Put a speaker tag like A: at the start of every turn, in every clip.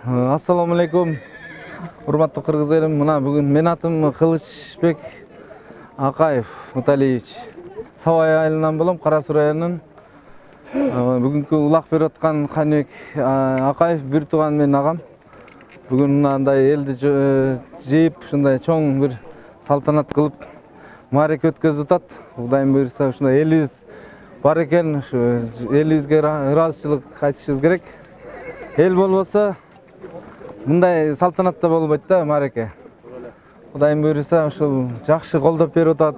A: Assalamu alaikum. Урматтуу кыргыз элим, мына бүгүн мен атым Кылычбек Акаев Муталиевич. Сабай айылынан болом, Кара Суу районунун. Бүгүнкү улак берип аткан Каныбек Акаев бир тууган менин агам. Бүгүн мындай элди жыйып, ушундай чоң бир салтанат кылып маареке өткөзүп атат. Кудайым буйруса ушундай элибиз бар экен, ушу элибизге ыраазычылык айтышыбыз керек. Эл болбосо мындай салтанатта болбойт да маареке. Кудайым буйруса ушул жакшы колдоп берип атат.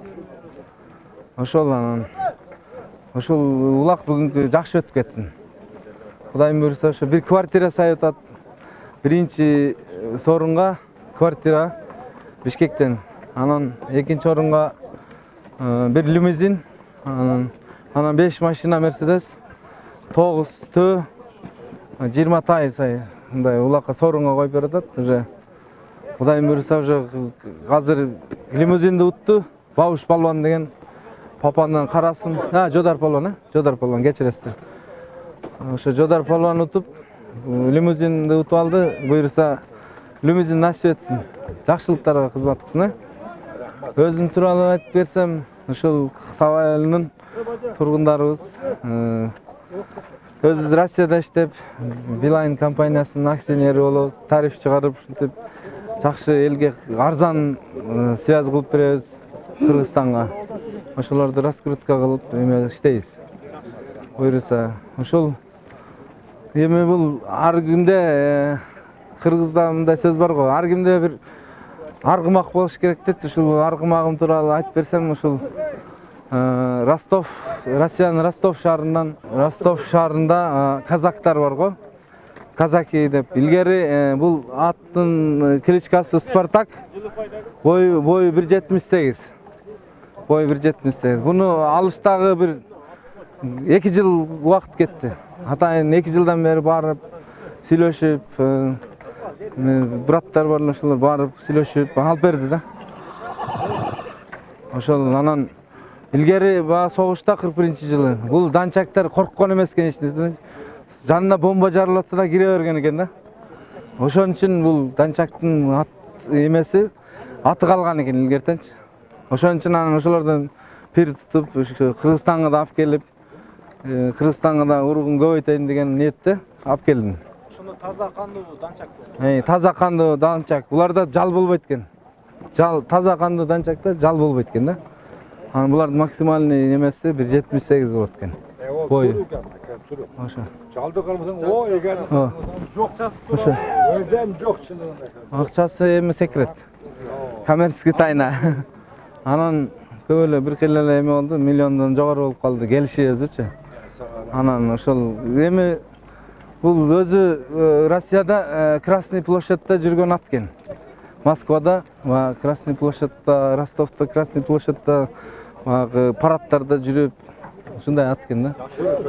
A: Ошол улак бүгүнкү жакшы өтүп кетсин. Кудайым буйруса ошо бир квартира сайып атат. Биринчи сорунга квартира Бишкектен, анан экинчи орунга бир лимузин, анан 5 машина Мерседес, 9 төө, 20 тай мындай улакка сорунга коюп берип атат. Уже Кудайым буйруса уже азыр лимузинди утту. Бабуш Палван деген папанын карасын, Жодар Палван, кечиресиздер. Ошо Жодар Палван утуп, лимузинди утуп алды. Буйруса лимузин насип этсин, жакшылыктарга кызмат кылсын. Өзүм тууралуу айтып берсем, ушул Сабай айылынын тургундарыбыз өзүбүз Россияда иштеп, Билайн компаниясынын акционери болобуз, тариф чыгарып, ушинтип жакшы элге арзан связь кылып беребиз Кыргызстанга. Ошолорду раскрутка кылып эме иштейбиз. Буйруса ушул эми бул ар кимде Кыргызда мындай сөз бар го, ар кимде бир аргымак болуш керек дейт. Ушул аргымагым тууралуу айтып берсем, ушул Ростов, Россиянын Ростов шаарында казактар бар го. Казаки деп. Илгери бул аттын кличкасы Спартак. Бою 1.78. Бою 1.78. Буну алыштагы бир 2 жыл убакыт кетти. Атайын 2 жылдан бери барып сүйлөшүп, браттар бар, ошолор барып сүйлөшүп алып берди да. Ошол анан илгери баа согушта 41-жылы бул данчактар корккон эмес экен, эчинен жанына бомба жарылатса да кире берген экен да. Ошон үчүн бул данчактын эмеси аты калган экен илгертенчи. Ошон үчүн анан ошолордон пир тутуп, ушу Кыргызстанга да алып келип, Кыргызстанга да уругун көбөйтөйүн деген ниетте алып келдим.
B: Ошондо таза кандуу данчак.
A: Таза кандуу данчак. Буларда жал болбойт экен. Таза кандуу данчакта жал болбойт экен да. Анан булардын максимальный эмеси 1.78 болот экен. Бою. Ошо.
B: Жалды калмасаң, эгерде жок часы
A: ошо.
B: Өйдөн жок чындыгында.
A: Акчасы эми секрет. Коммерческий тайна. Анан көп эле бир кыйла эле эме болду, миллиондон жогору болуп калды келишибизчи. Анан ошол эми бул өзү Россияда Красный площадьта жүргөн ат экен. Москвада ва Красный площадьта, Ростовда Красный площадьта парадтарда жүрүп ушундай ат экен да.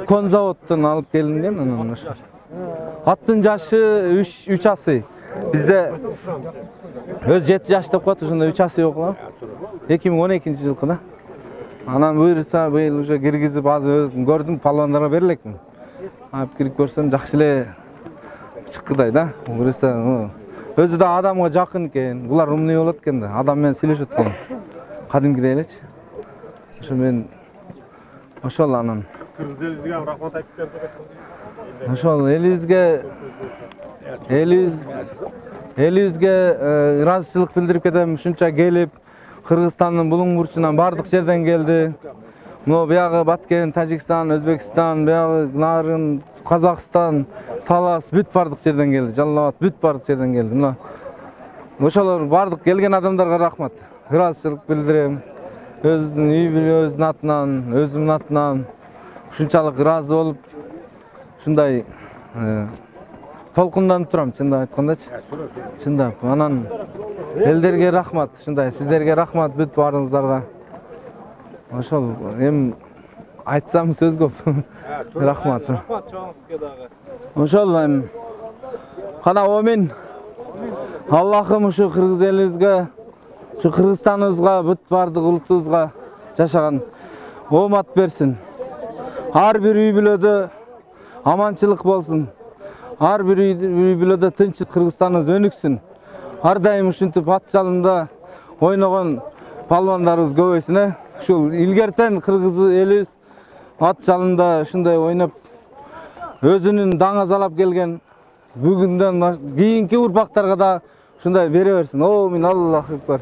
A: Конзаводдон алып келинген анан ошо. Аттын жашы 3 асый. Бизде өз 7 жаш деп коет, ошондо 3 асый окуган. 2012-жылкы да. Анан буйруса быйыл уже киргизип азыр өзүм көрдүм, палвандарга берелекмин. Алып кирип көрсөм жакшы эле чыккыдай да. Буйруса өзү да адамга жакын экен. Булар умный болот экен да. Адам менен сүйлөшөт экен. Кадимкидей элечи. Ошо мен ошол анан
B: Кыргыз элибизге рахмат айтып бердик.
A: ошол элибизге ыраазычылык билдирип кетем. Ушунча келип, Кыргызстандын булуң бурчунан бардык жерден келди. Мына биягы Баткен, Тажикстан, Өзбекстан, биягы Нарын, Казакстан, Талас бүт бардык жерден келди. Жалал Абад бүт бардык жерден келди. Мына ошолор бардык келген адамдарга рахмат. Ыраазычылык билдирем. Өзүнүн үй бүлөсүнүн атынан, өзүмдүн атынан ушунчалык ыраазы болуп, ушундай толкунданып турам, чындап айткандачы. Чындап. Анан элдерге рахмат, ушундай сиздерге рахмат бүт баарыңыздарга. Ошол эми айтсам сөз көп. Рахмат.
B: Рахмат чоң сизге дагы.
A: Ошол эми кана амин. Аллахым ушу кыргыз элибизге, ушу Кыргызстаныбызга, бүт бардык улутубузга жашаган оомат берсин. Ар бир үй бүлөдө аманчылык болсун. Har bir üy bilede tinçlik Kırgızstanımız önüksün. Har daim uşintiп at çalında oynagan palvanlarыбыз көп esine. Şul ilgerten Kırgız elimiz at çalında şunday oynap özünün dаңазалап kelgen bugünden keyinki urpaktarga da şunday bere bersin. Amin. Allahu ekber.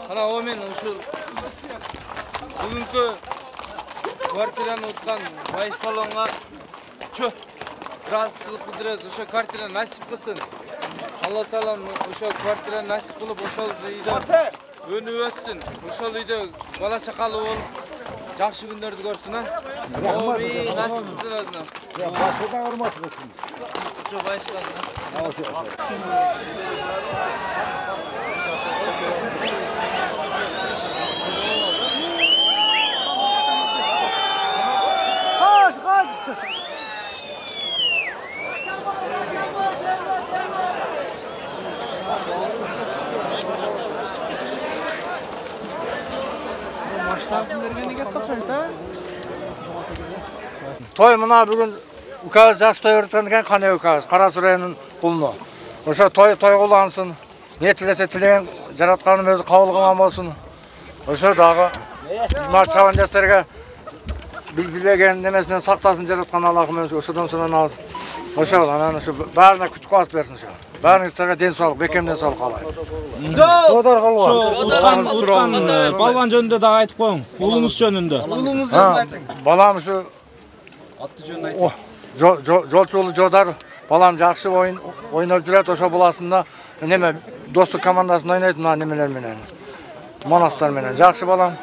A: Ana omen uşul bugünkü kvartirani utkan bayış palonga çö razısılık bildireriz. Oşo kvartira nasip kılsın. Allah Taalam oşo kvartira nasip kılıp oşol uyda önü össün. Oşol uyda bala çakalı olup жақсы күндөрдү көрсүн, а? Ой, насип кылсын өзүнө.
B: Ya başkadan vurmasın.
A: Ошо байышкан.
C: Toy mına bugün ukaz jaks toy öğretken kane ukaz Karasuren'in kulunu. Oşa toy kulansın. Ne tilese tileyen jaratkanım özü kabul olsun. Oşa dağı marçavan jastarga bilbilegen demesinden saktasın jaratkan Allah'ım özü. Oşadan sonra alsın. Oşa ana şu barına kütük kas versin şu. Barın istarga den sağlık, bekemden sağlık alayım.
A: Sodar kalwa.
D: Utkan balvan jönündө da aytıp koyun. Ulumuz jönündө.
C: Balam şu Жолчулу Жодар балам жакшы ойноп жүрөт, ошо буласында неме достук командасында ойнойт мына немелер менен. Манастар менен жакшы балам.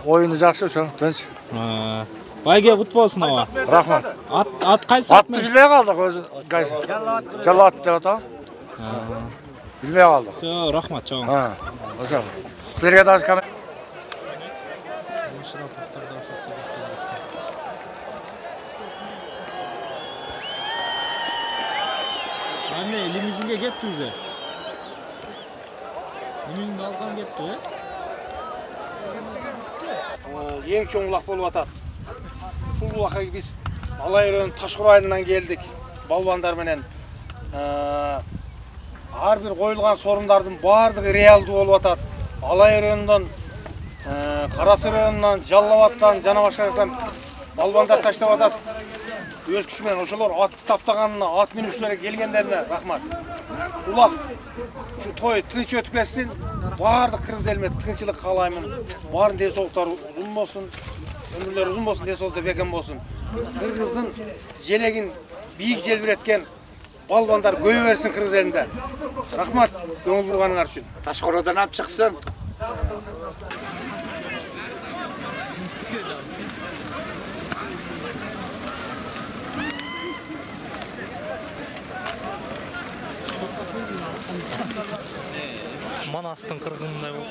C: Оюну жакшы ошо, тынч.
D: Байге кут болсун аба.
C: Рахмат.
D: Ат кайсы?
C: Атты билбей калдык өзү. Жалат деп атам. Билбей калдык.
D: Всё, рахмат, чоң.
C: Ошо. Силерге дагы камера.
D: Anne limuzinge ketdi уже. Limuzinди алган кетти,
B: Ең чоң улак болуп атат. Ушул улакка биз Алайрын Ташкыр айылынан келдик. Балбандар менен ар бир коюлган сорундардын баардыгы реалдуу болуп атат. Алайрындан, Карасы районунан, Жалал Абадтан, жана башкалардан балбандар таштап атат. Өз күчү менен ошолор атты таптаганына, ат минүүчүлөргө келгендерине рахмат. Улак ушу той тынч өтүп кетсин. Баардык кыргыз элиме тынччылык каалаймын. Баардын ден соолуктары узун болсун, өмүрлөрү узун болсун, ден соолуктары бекем болсун. Кыргыздын желегин бийик желбиреткен балбандар көбөй берсин кыргыз элинде. Рахмат көңүл бурганыңар үчүн.
C: Ташкороодон алып чыксын.
D: Манастын кыргындай болуп.